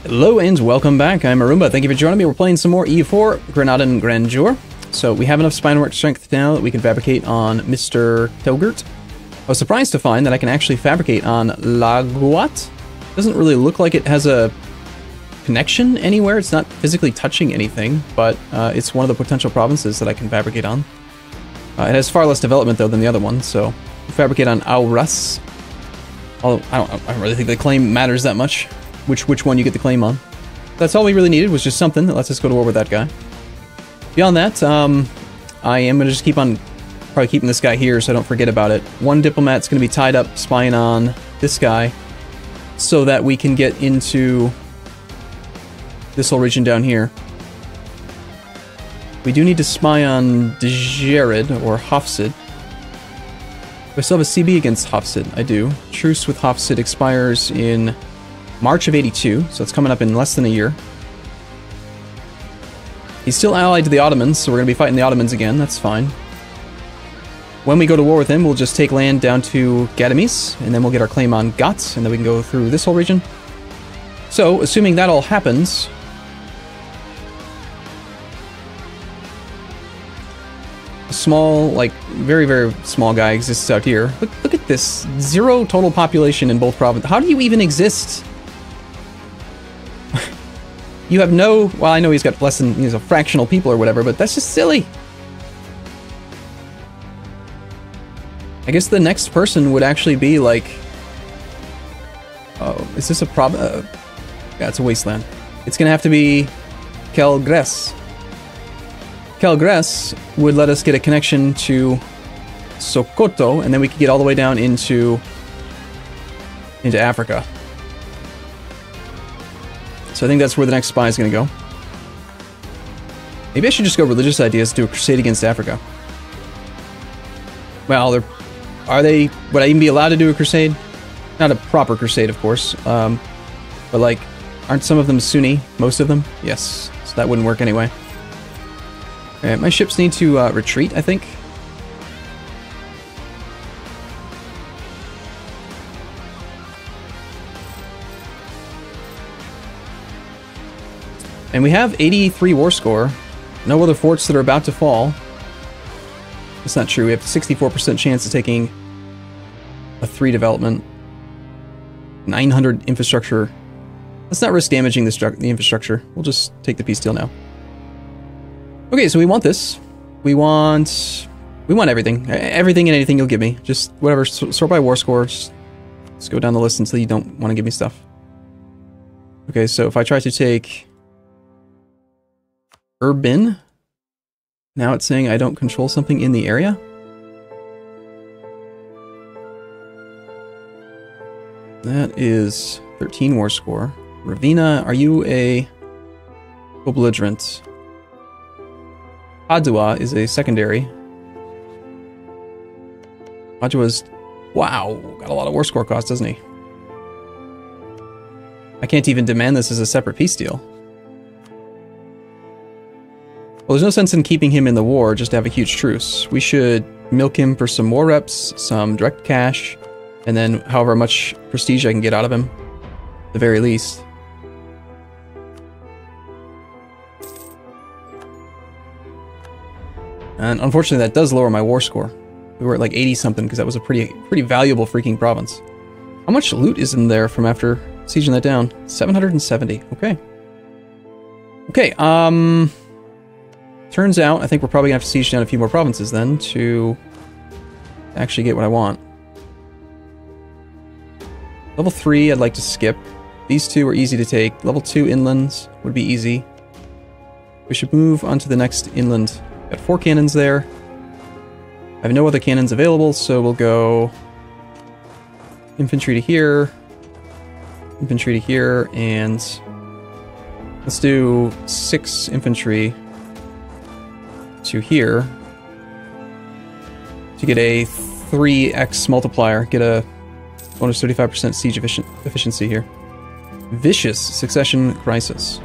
Hello and welcome back. I'm Arumba. Thank you for joining me. We're playing some more EU4, Granadan, Grandeur. So we have enough spinework strength now that we can fabricate on Mr. Telgert. I was surprised to find that I can actually fabricate on Laguat. Doesn't really look like it has a connection anywhere. It's not physically touching anything, but it's one of the potential provinces that I can fabricate on. It has far less development though than the other one, so we'll fabricate on Auras. Although I don't really think the claim matters that much. Which one you get the claim on. That's all we really needed, was just something that lets us go to war with that guy. Beyond that, I am going to just keep on probably keeping this guy here so I don't forget about it. One diplomat's going to be tied up spying on this guy so that we can get into this whole region down here. We do need to spy on Jared or Hafsid. Do I still have a CB against Hafsid? I do. Truce with Hafsid expires in March of 82, so it's coming up in less than a year. He's still allied to the Ottomans, so we're going to be fighting the Ottomans again. That's fine. When we go to war with him, we'll just take land down to Gadamis, and then we'll get our claim on Gats, and then we can go through this whole region. So, assuming that all happens, a small, like, very, very small guy exists out here. Look at this. 0 total population in both provinces. How do you even exist? You have no... Well, I know he's got less than... He's a fractional people or whatever, but that's just silly. I guess the next person would actually be like... Oh, is this a problem? Yeah, it's a wasteland. It's gonna have to be Kelgres. Kelgres would let us get a connection to Sokoto, and then we could get all the way down into Africa. So I think that's where the next spy is going to go. Maybe I should just go religious ideas, do a crusade against Africa. Well, would I even be allowed to do a crusade? Not a proper crusade, of course. But like, aren't some of them Sunni? Most of them? Yes. So that wouldn't work anyway. Alright, my ships need to retreat, I think. And we have 83 war score. No other forts that are about to fall. That's not true. We have a 64% chance of taking a 3 development. 900 infrastructure. Let's not risk damaging the infrastructure. We'll just take the peace deal now. Okay, so we want this. We want everything. Everything and anything you'll give me. Just whatever. Sort by war score. Just go down the list until you don't want to give me stuff. Okay, so if I try to take Urban, now it's saying I don't control something in the area. That is 13 war score. Ravina, are you a belligerent? Padua is a secondary. Padua's, wow, got a lot of war score cost, doesn't he? I can't even demand this as a separate peace deal. Well, there's no sense in keeping him in the war just to have a huge truce. We should milk him for some war reps, some direct cash, and then however much prestige I can get out of him, at the very least. And unfortunately, that does lower my war score. We were at like 80-something because that was a pretty valuable freaking province. How much loot is in there from after sieging that down? 770. Okay. Okay, turns out, I think we're probably going to have to siege down a few more provinces then to actually get what I want. Level 3, I'd like to skip. These two are easy to take. Level 2 inlands would be easy. We should move on to the next inland. Got 4 cannons there. I have no other cannons available, so we'll go infantry to here, infantry to here, and let's do 6 infantry to here to get a 3x multiplier, get a bonus 35% siege efficiency here. Vicious succession crisis.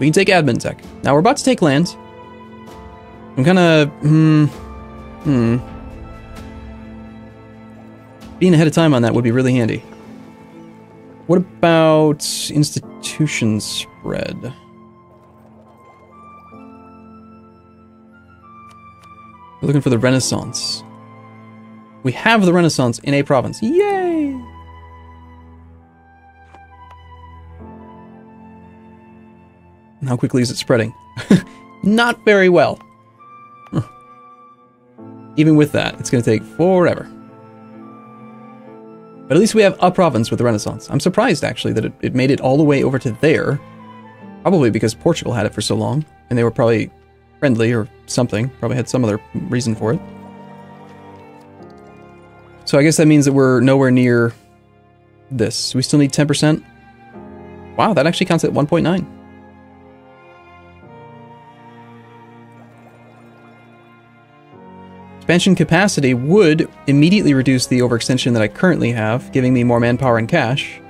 We can take admin tech. Now we're about to take land. I'm kind of being ahead of time on that would be really handy. What about institution spread? We're looking for the Renaissance. We have the Renaissance in a province. Yay! And how quickly is it spreading? Not very well. Huh. Even with that, it's going to take forever. But at least we have a province with the Renaissance. I'm surprised, actually, that it made it all the way over to there. Probably because Portugal had it for so long, and they were probably friendly or something. Probably had some other reason for it. So I guess that means that we're nowhere near this. We still need 10%. Wow, that actually counts at 1.9. Expansion capacity would immediately reduce the overextension that I currently have, giving me more manpower and cash.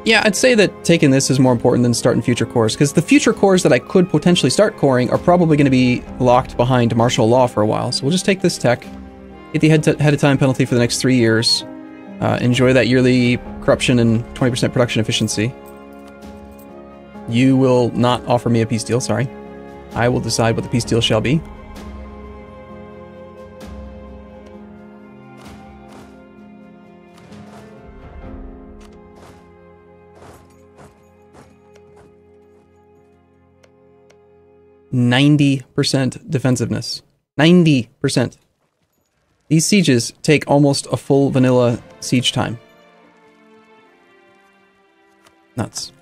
Yeah, I'd say that taking this is more important than starting future cores, because the future cores that I could potentially start coring are probably going to be locked behind martial law for a while. So we'll just take this tech, get the head of time penalty for the next 3 years, enjoy that yearly corruption and 20% production efficiency. You will not offer me a peace deal, sorry. I will decide what the peace deal shall be. %90 defensiveness. 90%. These sieges take almost a full vanilla siege time. Nuts.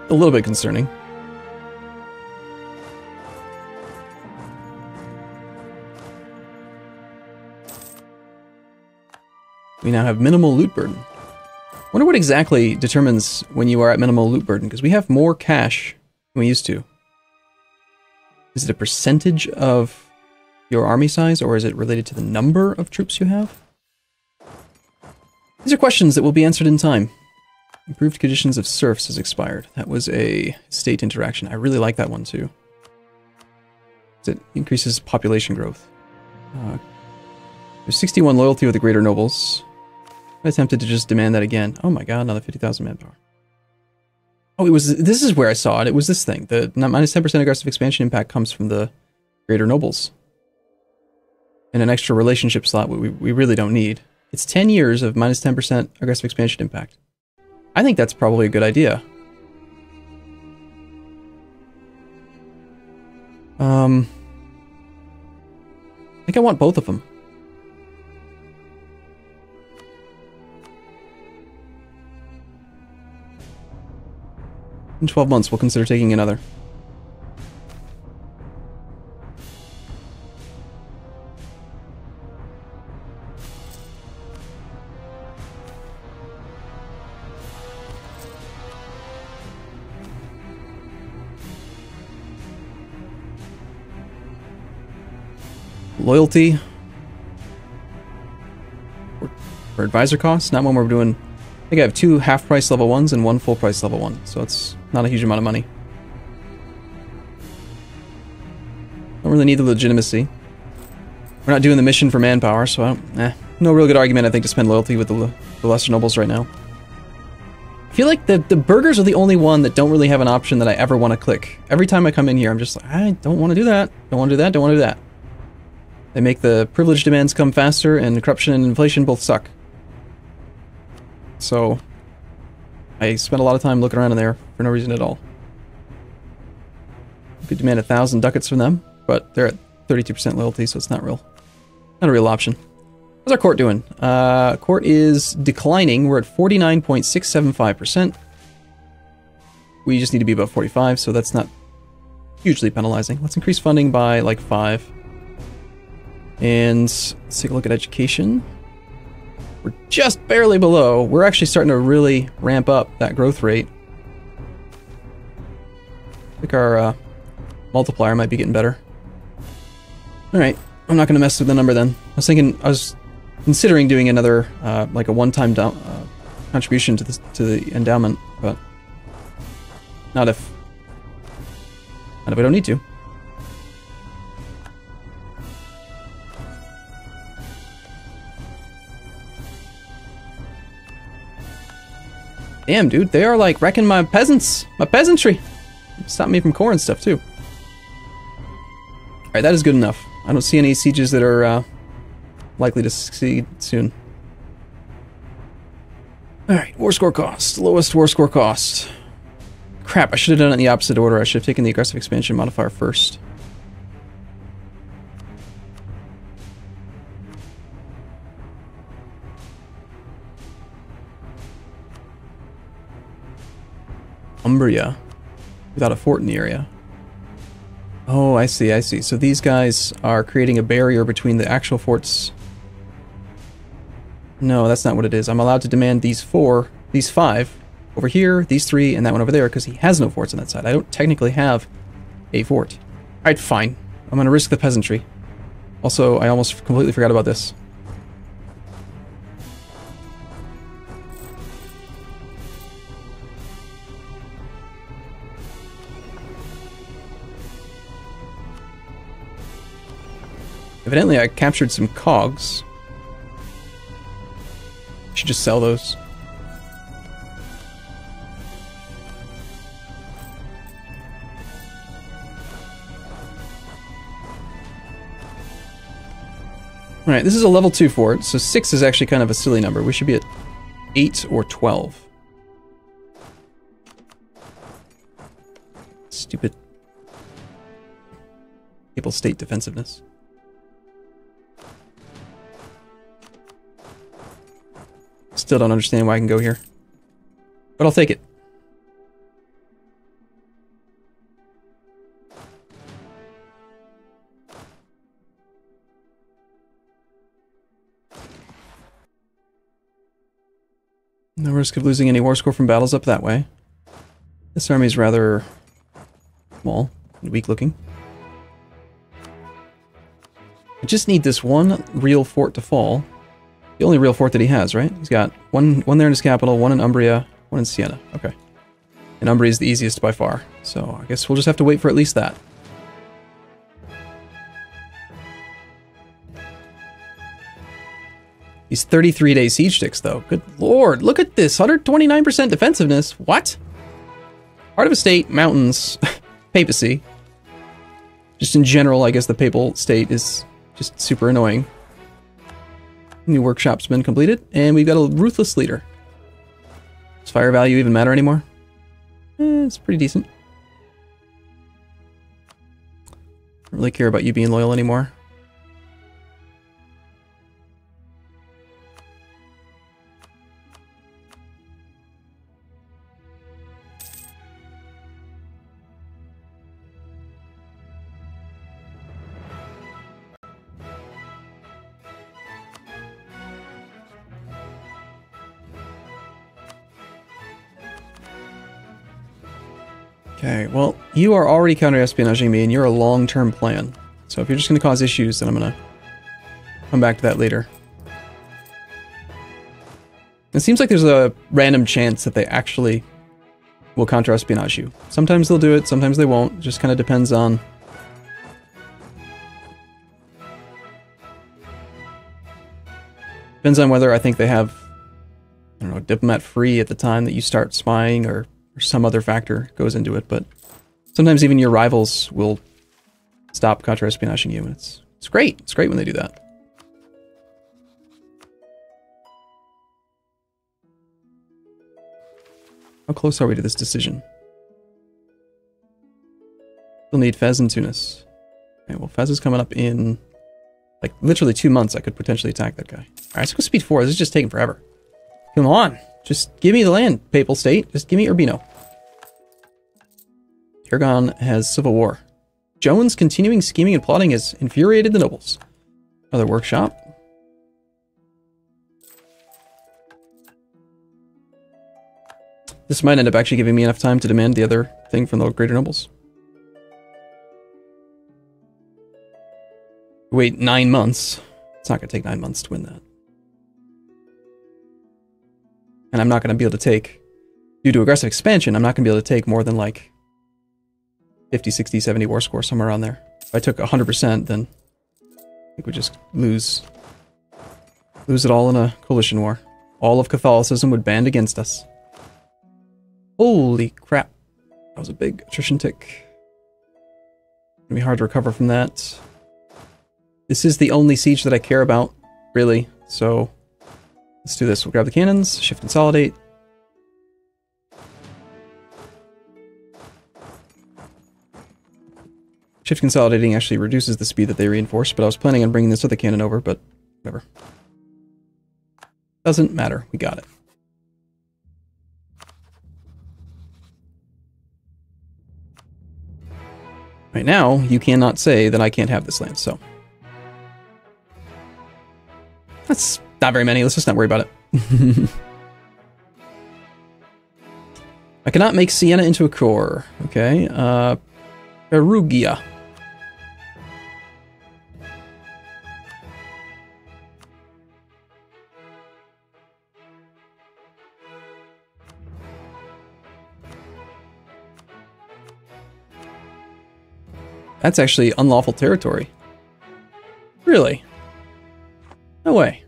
A little bit concerning. We now have minimal loot burden. Wonder what exactly determines when you are at minimal loot burden, because we have more cash than we used to. Is it a percentage of your army size, or is it related to the number of troops you have? These are questions that will be answered in time. Improved conditions of serfs has expired. That was a state interaction. I really like that one too. It increases population growth. There's 61 loyalty with the greater nobles. I attempted to just demand that again. Oh my god, another 50,000 manpower. Oh, it was. This is where I saw it. It was this thing. The minus 10% aggressive expansion impact comes from the greater nobles. And an extra relationship slot we really don't need. It's 10 years of minus 10% aggressive expansion impact. I think that's probably a good idea. I think I want both of them. In 12 months, we'll consider taking another. Loyalty. For advisor costs, not one we're doing. I think I have 2 half-price level 1s and 1 full-price level 1, so it's not a huge amount of money. Don't really need the legitimacy. We're not doing the mission for manpower, so I don't, no real good argument, I think, to spend loyalty with the lesser nobles right now. I feel like the burghers are the only one that don't really have an option that I ever want to click. Every time I come in here, I'm just like, I don't want to do that, don't want to do that, don't want to do that. They make the privilege demands come faster, and corruption and inflation both suck. So, I spent a lot of time looking around in there for no reason at all. You could demand 1,000 ducats from them, but they're at 32% loyalty, so it's not a real option. How's our court doing? Court is declining. We're at 49.675%. We just need to be above 45, so that's not hugely penalizing. Let's increase funding by like 5. And let's take a look at education. We're just barely below. We're actually starting to really ramp up that growth rate. I think our multiplier might be getting better. Alright, I'm not going to mess with the number then. I was considering doing another, like a one-time contribution to the endowment, but not if we don't need to. Damn, dude, they are like wrecking my peasantry. Stop me from core and stuff too. Alright, that is good enough. I don't see any sieges that are likely to succeed soon. Alright, war score cost. Lowest war score cost. Crap, I should have done it in the opposite order. I should have taken the aggressive expansion modifier first. Umbria. Without a fort in the area. Oh, I see, I see. So these guys are creating a barrier between the actual forts. No, that's not what it is. I'm allowed to demand these 5 over here, these 3, and that one over there, because he has no forts on that side. I don't technically have a fort. Alright, fine. I'm going to risk the peasantry. Also, I almost completely forgot about this. Evidently, I captured some cogs. Should just sell those. Alright, this is a level 2 fort, so 6 is actually kind of a silly number. We should be at 8 or 12. Stupid Papal State defensiveness. Still don't understand why I can go here. But I'll take it. No risk of losing any war score from battles up that way. This army is rather small and weak looking. I just need this one real fort to fall. The only real fort that he has, right? He's got one there in his capital, one in Umbria, one in Siena. Okay. And Umbria is the easiest by far. So I guess we'll just have to wait for at least that. These 33-day siege ticks, though. Good lord, look at this. 129% defensiveness. What? Heart of a State, mountains, papacy. Just in general, I guess the Papal State is just super annoying. New workshop's been completed, and we've got a ruthless leader. Does fire value even matter anymore? It's pretty decent. Don't really care about you being loyal anymore. Okay, well, you are already counter-espionaging me, and you're a long-term plan. So if you're just going to cause issues, then I'm going to come back to that later. It seems like there's a random chance that they actually will counter-espionage you. Sometimes they'll do it, sometimes they won't. It just kind of depends on... Depends on whether I think they have, I don't know, diplomat free at the time that you start spying, or some other factor goes into it, but sometimes even your rivals will stop counter-espionaging you, and it's great. It's great when they do that. How close are we to this decision? We'll need Fez and Tunis. Okay, well, Fez is coming up in, like, literally 2 months. I could potentially attack that guy. Alright, let's go speed 4. This is just taking forever. Come on. Just give me the land, Papal State. Just give me Urbino. Aragon has civil war. Joan's continuing scheming and plotting has infuriated the nobles. Another workshop. This might end up actually giving me enough time to demand the other thing from the greater nobles. Wait 9 months. It's not going to take 9 months to win that. And I'm not going to be able to take, due to aggressive expansion, I'm not going to be able to take more than like 50, 60, 70 war score, somewhere around there. If I took 100%, then I think we'd just lose it all in a coalition war. All of Catholicism would band against us. Holy crap. That was a big attrition tick. It's gonna be hard to recover from that. This is the only siege that I care about, really. So let's do this. We'll grab the cannons, shift consolidate. Shift consolidating actually reduces the speed that they reinforce, but I was planning on bringing this other cannon over, but whatever. Doesn't matter. We got it. Right now, you cannot say that I can't have this land, so. That's not very many. Let's just not worry about it. I cannot make Siena into a core. Okay. Perugia. That's actually unlawful territory. Really? No way.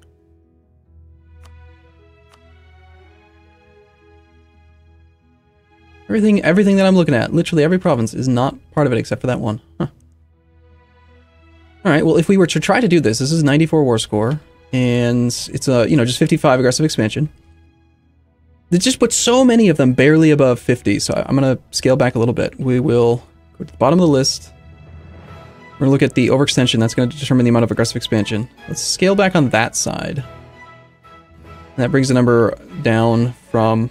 Everything that I'm looking at, literally every province, is not part of it except for that one. Huh. Alright, well, if we were to try to do this, this is 94 war score, and it's a, just 55 aggressive expansion. They just put so many of them barely above 50, so I'm going to scale back a little bit. We will go to the bottom of the list. We're going to look at the overextension. That's going to determine the amount of aggressive expansion. Let's scale back on that side. And that brings the number down from...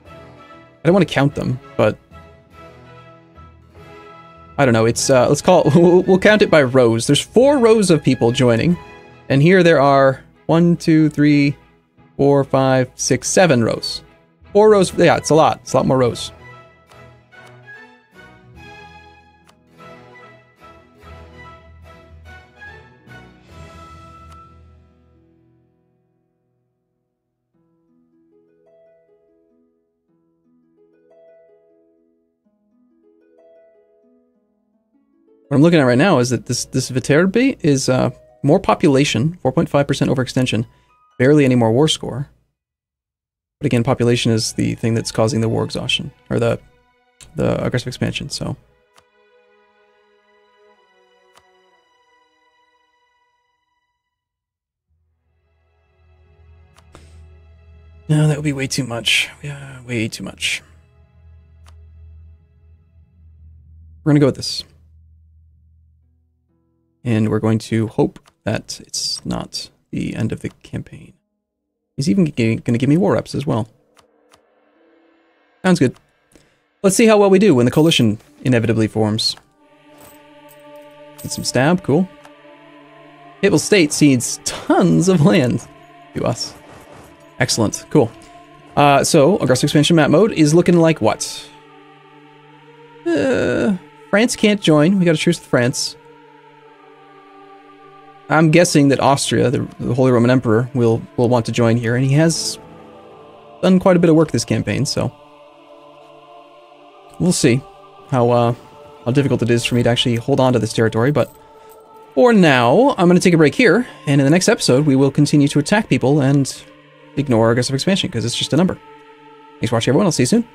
I don't want to count them, but... I don't know, it's, let's call it... We'll count it by rows. There's 4 rows of people joining. And here there are 1, 2, 3, 4, 5, 6, 7 rows. 4 rows, yeah, it's a lot. It's a lot more rows. What I'm looking at right now is that this Viterbi is more population, 4.5% overextension, barely any more war score. But again, population is the thing that's causing the war exhaustion, or the aggressive expansion, so. No, that would be way too much. Yeah, way too much. We're gonna go with this. And we're going to hope that it's not the end of the campaign. He's even going to give me war reps as well. Sounds good. Let's see how well we do when the coalition inevitably forms. Get some stab, cool. Papal State cedes tons of land to us. Excellent, cool. So, aggressive expansion map mode is looking like what? France can't join. We got a truce with France. I'm guessing that Austria, the Holy Roman Emperor, will want to join here, and he has done quite a bit of work this campaign, so we'll see how difficult it is for me to actually hold on to this territory, but for now, I'm going to take a break here, and in the next episode, we will continue to attack people and ignore aggressive expansion, because it's just a number. Thanks for watching, everyone. I'll see you soon.